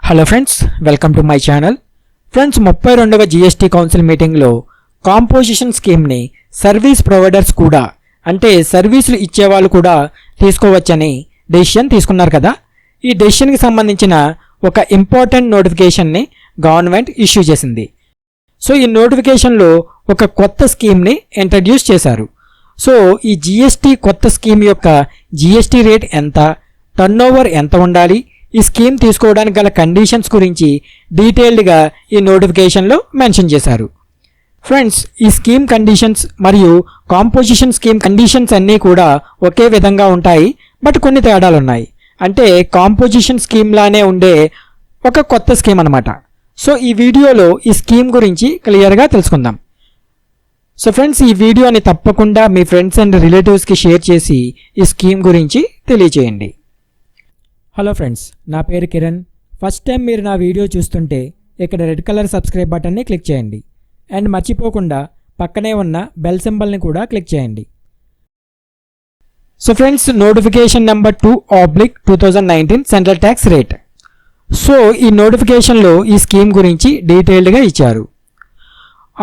Hello friends, welcome to my channel. Friends, 32వ GST council మీటింగ్లో composition స్కీమ్ని service providers కూడా అంటే సర్వీసులు ఇచ్చేవాళ్ళు కూడా తీసుకోవచ్చని డెసిషన్ తీసుకున్నారు కదా. ఈ డెసిషన్కి సంబంధించిన ఒక ఇంపార్టెంట్ నోటిఫికేషన్ని గవర్నమెంట్ ఇష్యూ చేసింది. సో ఈ నోటిఫికేషన్లో ఒక కొత్త స్కీమ్ని ఇంట్రడ్యూస్ చేశారు. సో ఈ జిఎస్టీ కొత్త స్కీమ్ యొక్క జిఎస్టీ రేట్ ఎంత, టర్నోవర్ ఎంత ఉండాలి, ఈ స్కీమ్ తీసుకోవడానికి గల కండిషన్స్ గురించి డీటెయిల్డ్గా ఈ నోటిఫికేషన్లో మెన్షన్ చేశారు. ఫ్రెండ్స్, ఈ స్కీమ్ కండిషన్స్ మరియు కాంపోజిషన్ స్కీమ్ కండిషన్స్ అన్నీ కూడా ఒకే విధంగా ఉంటాయి, బట్ కొన్ని తేడాలు ఉన్నాయి. అంటే కాంపోజిషన్ స్కీమ్ లానే ఉండే ఒక కొత్త స్కీమ్ అనమాట. సో ఈ వీడియోలో ఈ స్కీమ్ గురించి క్లియర్గా తెలుసుకుందాం. సో ఫ్రెండ్స్, ఈ వీడియోని తప్పకుండా మీ ఫ్రెండ్స్ అండ్ రిలేటివ్స్కి షేర్ చేసి ఈ స్కీమ్ గురించి తెలియచేయండి. హలో ఫ్రెండ్స్, నా పేరు కిరణ్. ఫస్ట్ టైం మీరు నా వీడియో చూస్తుంటే ఇక్కడ రెడ్ కలర్ సబ్స్క్రైబ్ బటన్ని క్లిక్ చేయండి అండ్ మర్చిపోకుండా పక్కనే ఉన్న బెల్ సింబల్ని కూడా క్లిక్ చేయండి. So friends, notification number 2/2019 central tax rate. So ఈ నోటిఫికేషన్లో ఈ స్కీమ్ గురించి డీటెయిల్డ్గా ఇచ్చారు.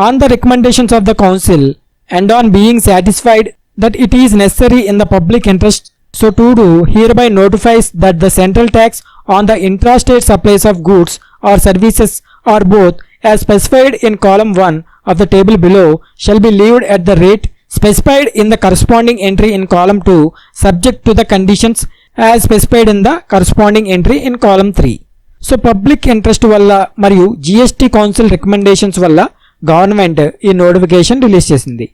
On the recommendations of the council and on being satisfied that it is necessary in the public interest, so to do hereby notifies that the central tax on the intrastate supplies of goods or services or both as specified in column 1 of the table below shall be levied at the rate specified in the corresponding entry in column 2 subject to the conditions as specified in the corresponding entry in column 3. So public interest వల్ల మరియు GST council recommendations వల్ల government ఈ notification release చేసింది.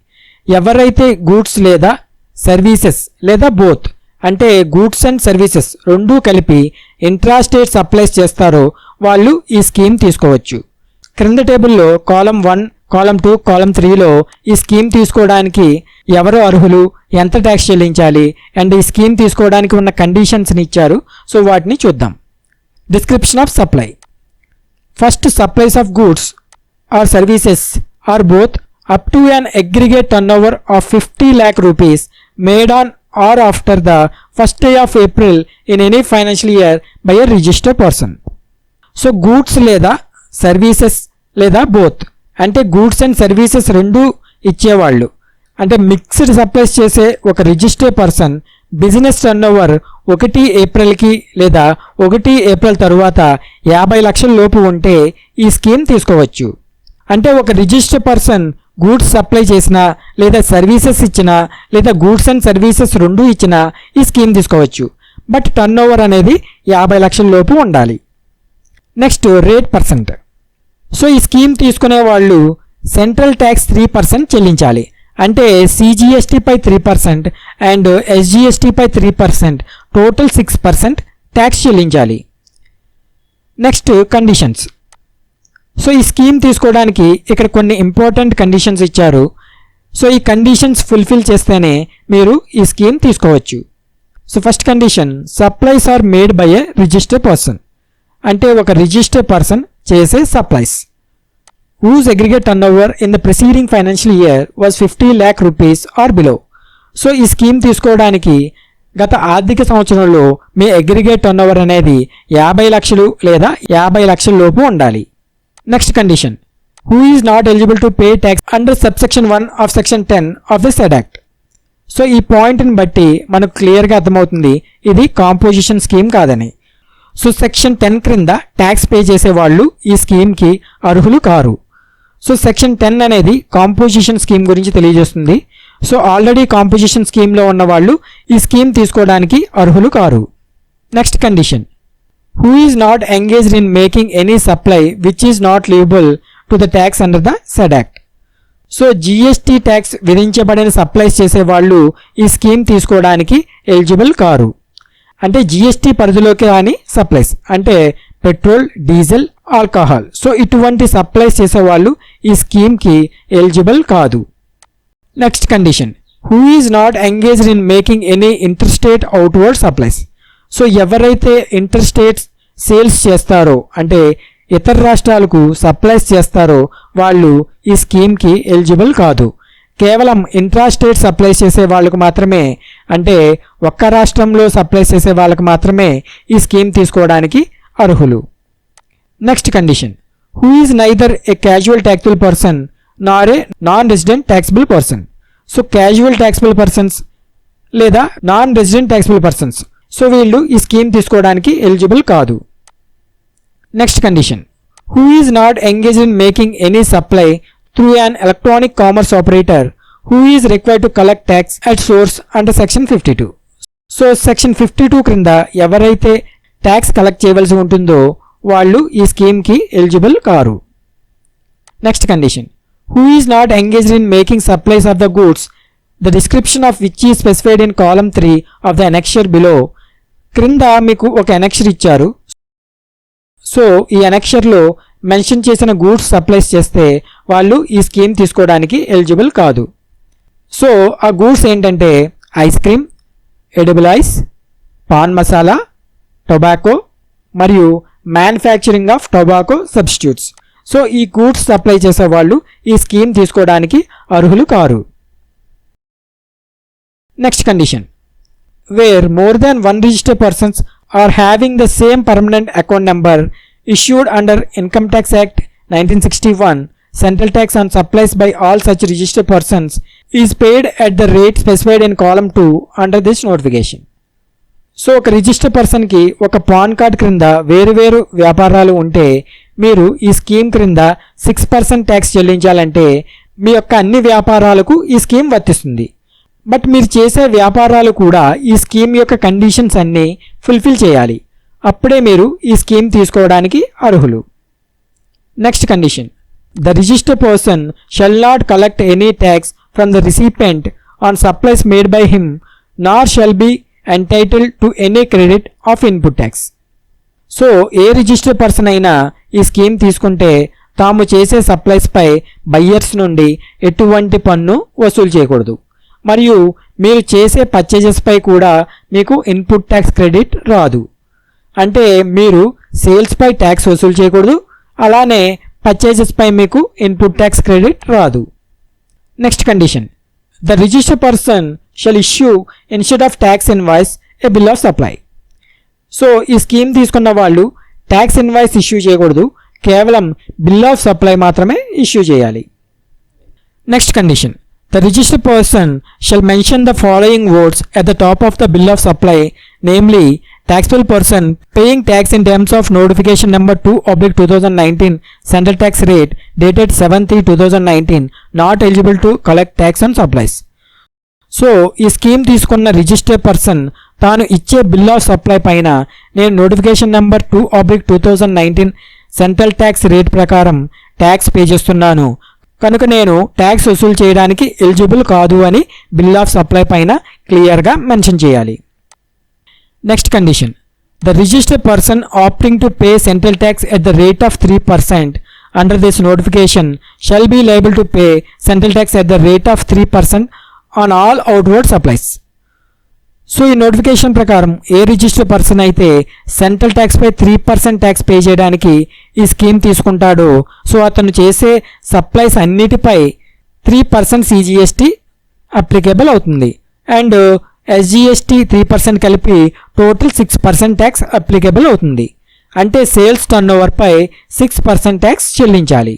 ఎవరైతే goods లేదా services లేదా both అంటే goods and services రెండూ కలిపి ఇంట్రాస్టేట్ సప్లైస్ చేస్తారో వాళ్ళు ఈ స్కీమ్ తీసుకోవచ్చు. క్రింద టేబుల్లో కాలమ్ 1, కాలమ్ 2, కాలమ్ 3లో ఈ స్కీమ్ తీసుకోవడానికి ఎవరు అర్హులు, ఎంత ట్యాక్స్ చెల్లించాలి అండ్ ఈ స్కీమ్ తీసుకోవడానికి ఉన్న కండిషన్స్ని ఇచ్చారు. సో వాటిని చూద్దాం. Description of supply. First, supplies of goods or services or both up to an aggregate turnover of 50 lakh rupees made on or after the first day of April in any financial year by a registered person. So goods లేదా services లేదా both అంటే goods and services రెండు ఇచ్చేవాళ్ళు అంటే mixed supplies చేసే ఒక registered person business turnover 1 ఏప్రిల్కి లేదా 1 April తరువాత 50 లక్షల లోపు ఉంటే ఈ స్కీమ్ తీసుకోవచ్చు. అంటే ఒక రిజిస్టర్డ్ పర్సన్ గూడ్స్ సప్లై చేసినా లేదా సర్వీసెస్ ఇచ్చినా లేదా గూడ్స్ అండ్ సర్వీసెస్ రెండూ ఇచ్చినా ఈ స్కీమ్ తీసుకోవచ్చు, బట్ టర్న్ ఓవర్ అనేది 50 లక్షల లోపు ఉండాలి. Next, rate percent. సో ఈ స్కీమ్ తీసుకునే వాళ్ళు సెంట్రల్ ట్యాక్స్ 3% చెల్లించాలి. అంటే సిజిఎస్టీపై 3% అండ్ ఎస్జిఎస్టీపై 3%, టోటల్ 6% ట్యాక్స్ చెల్లించాలి. Next, conditions. సో ఈ స్కీమ్ తీసుకోవడానికి ఇక్కడ కొన్ని ఇంపార్టెంట్ కండిషన్స్ ఇచ్చారు. సో ఈ కండిషన్స్ ఫుల్ఫిల్ చేస్తేనే మీరు ఈ స్కీమ్ తీసుకోవచ్చు. So first condition, supplies are made by a registered person. అంటే ఒక రిజిస్టర్డ్ పర్సన్ చేసే supplies whose aggregate turnover in the preceding financial year was 50 lakh rupees or below. So ఈ scheme తీసుకోవడానికి గత ఆర్థిక సంవత్సరంలో మీ అగ్రిగేట్ టర్నోవర్ అనేది 50 లక్షలు లేదా 50 లక్షల లోపు ఉండాలి. Next condition, who is not eligible to pay tax under subsection 1 of section 10 of the said act. So ఈ పాయింట్ని బట్టి మనకు క్లియర్గా అర్థమవుతుంది ఇది కాంపోజిషన్ స్కీమ్ కాదని. సో సెక్షన్ 10 క్రింద ట్యాక్స్ పే చేసే వాళ్ళు ఈ స్కీమ్కి అర్హులు కారు. సో సెక్షన్ 10 అనేది కాంపోజిషన్ స్కీమ్ గురించి తెలియజేస్తుంది. సో ఆల్రెడీ కాంపోజిషన్ స్కీమ్లో ఉన్న వాళ్ళు ఈ స్కీమ్ తీసుకోవడానికి అర్హులు కారు. Next condition, who is not engaged in making any supply which is not liable to the tax under the said act. So GST tax విధించబడిన సప్లైస్ చేసే వాళ్ళు ఈ స్కీమ్ తీసుకోవడానికి ఎలిజిబుల్ కారు. అంటే జిఎస్టీ పరిధిలోకి రాని సప్లైస్ అంటే పెట్రోల్, డీజిల్, ఆల్కహాల్. సో ఇటువంటి సప్లైస్ చేసేవాళ్ళు ఈ స్కీమ్కి ఎలిజిబుల్ కాదు. Next condition, who is not engaged in making any interstate outward supplies. So ఎవరైతే ఇంటర్ స్టేట్స్ సేల్స్ చేస్తారో అంటే ఇతర రాష్ట్రాలకు సప్లైస్ చేస్తారో వాళ్ళు ఈ స్కీమ్కి ఎలిజిబుల్ కాదు. కేవలం ఇంట్రాస్టేట్ సప్లై చేసే వాళ్ళకు మాత్రమే అంటే ఒక్క రాష్ట్రంలో సప్లై చేసే వాళ్ళకు మాత్రమే ఈ స్కీమ్ తీసుకోవడానికి అర్హులు. Next condition, who is neither a casual taxable person nor a non resident taxable person. So casual taxable persons లేదా non resident taxable persons, so వీళ్ళు ఈ స్కీమ్ తీసుకోవడానికి ఎలిజిబుల్ కాదు. Next condition, who is not engaged in making any supply through an electronic commerce operator who is required to collect tax at source under section 52. So section 52 క్రింద ఎవరైతే tax collect చేయవలసి ఉంటుందో వాళ్ళు ఈ స్కీమ్కి eligible కారు. Next condition, who is not engaged in making supplies of the goods the description of which ఈ specified in column 3 of the annexure below. క్రింద మీకు ఒక అనెక్షర్ ఇచ్చారు. సో ఈ అనెక్షర్లో మెన్షన్ చేసిన గూడ్స్ సప్లైస్ చేస్తే వాళ్ళు ఈ స్కీమ్ తీసుకోవడానికి ఎలిజిబుల్ కాదు. సో ఆ గూడ్స్ ఏంటంటే ice cream, edible ice, pan masala, tobacco మరియు manufacturing of tobacco substitutes. So ఈ గూడ్స్ సప్లై చేసే వాళ్ళు ఈ స్కీమ్ తీసుకోవడానికి అర్హులు కారు. Next condition, where more than one registered persons are having the same permanent account number issued under Income Tax Act 1961, central tax on supplies by all such registered persons is paid at the rate specified in column 2 under this notification. So ఒక register పర్సన్కి ఒక pan card క్రింద వేరువేరు వ్యాపారాలు ఉంటే మీరు ఈ scheme క్రింద 6% ట్యాక్స్ చెల్లించాలంటే మీ యొక్క అన్ని వ్యాపారాలకు ఈ స్కీమ్ వర్తిస్తుంది. బట్ మీరు చేసే వ్యాపారాలు కూడా ఈ స్కీమ్ యొక్క కండిషన్స్ అన్నీ ఫుల్ఫిల్ చేయాలి. అప్పుడే మీరు ఈ స్కీమ్ తీసుకోవడానికి అర్హులు. Next condition, the registered person shall not collect any tax from the recipient on supplies made by him nor shall be entitled to any credit of input tax. So a registered person అయినా ఈ scheme తీసుకుంటే తాము చేసే సప్లైస్పై buyers నుండి ఎటువంటి పన్ను వసూలు చేయకూడదు మరియు మీరు చేసే పర్చేజెస్పై కూడా మీకు ఇన్పుట్ ట్యాక్స్ క్రెడిట్ రాదు. అంటే మీరు సేల్స్పై ట్యాక్స్ వసూలు చేయకూడదు, అలానే పర్చేజెస్పై మీకు ఇన్పుట్ ట్యాక్స్ క్రెడిట్ రాదు. Next condition, the registered person shall issue instead of tax invoice A bill of supply. So ఈ స్కీమ్ తీసుకున్న వాళ్ళు ట్యాక్స్ ఇన్వాయిస్ ఇష్యూ చేయకూడదు, కేవలం బిల్ ఆఫ్ సప్లై మాత్రమే ఇష్యూ చేయాలి. Next condition, the registered person shall mention the following words at the top of the bill of supply, namely taxable person paying tax in terms of notification number 2/2019 central tax rate dated 7/3/2019 not eligible to collect tax on supplies. So ఈ scheme తీసుకున్న registered person తాను ఇచ్చే bill of supply పైన నేను notification number 2/2019 central tax rate ప్రకారం tax pay చేస్తున్నాను కనుక నేను ట్యాక్స్ వసూలు చేయడానికి ఎలిజిబుల్ కాదు అని బిల్ ఆఫ్ సప్లై పైన క్లియర్గా మెన్షన్ చేయాలి. Next condition, the registered person opting to pay central tax at the rate of 3% under this notification shall be liable to pay central tax at the rate of 3% on all outward supplies. So ఈ notification ప్రకారం ఏ registered person అయితే central ట్యాక్స్పై 3% tax pay చేయడానికి ఈ scheme తీసుకుంటాడో so అతను చేసే సప్లైస్ అన్నిటిపై 3% CGST అప్లికేబుల్ అవుతుంది అండ్ SGST 3% కలిపి టోటల్ 6% ట్యాక్స్ అప్లికేబుల్ అవుతుంది. అంటే సేల్స్ టర్న్ ఓవర్పై 6% ట్యాక్స్ చెల్లించాలి.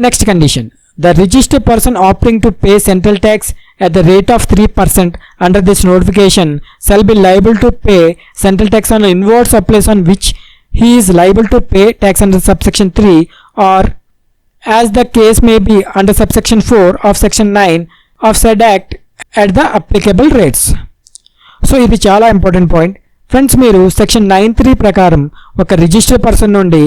Next condition, the registered person opting to pay central tax at the rate of 3% under this notification shall be liable to pay central tax on inward supplies on which he is liable to pay tax under subsection 3 or as the case may be under subsection 4 of section 9 of said act at the applicable rates. So ఇది చాలా important point friends. మీరు section 9(3) ప్రకారం ఒక registered person నుండి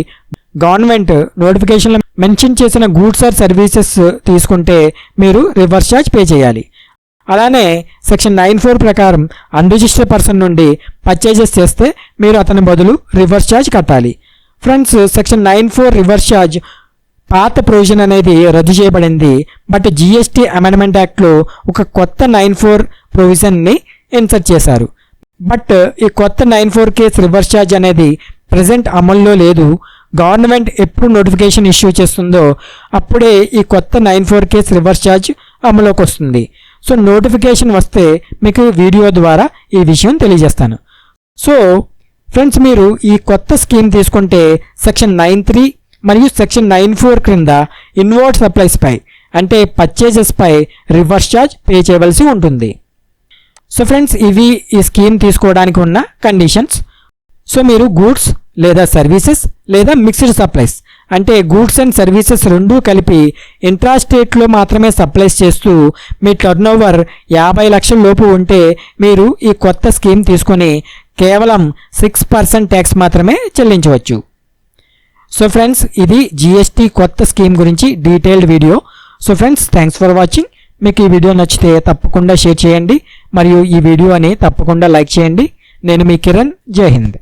government నోటిఫికేషన్లో mention చేసిన goods or services తీసుకుంటే మీరు రివర్స్ ఛార్జ్ పే చేయాలి. అలానే సెక్షన్ 9(4) ప్రకారం అన్రిజిస్టర్డ్ పర్సన్ నుండి పర్చేజెస్ చేస్తే మీరు అతని బదులు రివర్స్ ఛార్జ్ కట్టాలి. ఫ్రెండ్స్, సెక్షన్ 9(4) రివర్స్ ఛార్జ్ పాత ప్రొవిజన్ అనేది రద్దు చేయబడింది. బట్ GST అమెండ్మెంట్ యాక్ట్లో ఒక కొత్త 9(4) ప్రొవిజన్ని ఇన్సర్ట్ చేశారు. బట్ ఈ కొత్త 9(4) కేసు రివర్స్ ఛార్జ్ అనేది ప్రజెంట్ అమల్లో లేదు. గవర్నమెంట్ ఎప్పుడు నోటిఫికేషన్ ఇష్యూ చేస్తుందో అప్పుడే ఈ కొత్త 9(4) కేసు రివర్స్ ఛార్జ్ అమలులోకి వస్తుంది. సో నోటిఫికేషన్ వస్తే మీకు వీడియో ద్వారా ఈ విషయం తెలియజేస్తాను. సో ఫ్రెండ్స్, మీరు ఈ కొత్త స్కీమ్ తీసుకుంటే సెక్షన్ 9(3) మరియు సెక్షన్ 9(4) క్రింద ఇన్వర్డ్ సప్లైస్ పై అంటే పర్చేజెస్ పై రివర్స్ ఛార్జ్ పే చేయవలసి ఉంటుంది. సో ఫ్రెండ్స్, ఇవి ఈ స్కీమ్ తీసుకోవడానికి ఉన్న కండిషన్స్. సో మీరు గూడ్స్ లేదా సర్వీసెస్ లేదా మిక్స్డ్ సప్లైస్ అంటే గూడ్స్ అండ్ సర్వీసెస్ రెండూ కలిపి ఇంట్రాస్టేట్లో మాత్రమే సప్లైస్ చేస్తూ మీ టర్నోవర్ 50 లక్షల లోపు ఉంటే మీరు ఈ కొత్త స్కీమ్ తీసుకొని కేవలం 6% ట్యాక్స్ మాత్రమే చెల్లించవచ్చు. సో ఫ్రెండ్స్, ఇది జిఎస్టీ కొత్త స్కీమ్ గురించి detailed video. So friends, thanks for watching. మీకు ఈ వీడియో నచ్చితే తప్పకుండా షేర్ చేయండి మరియు ఈ వీడియోని తప్పకుండా లైక్ చేయండి. నేను మీ కిరణ్. జై హింద్.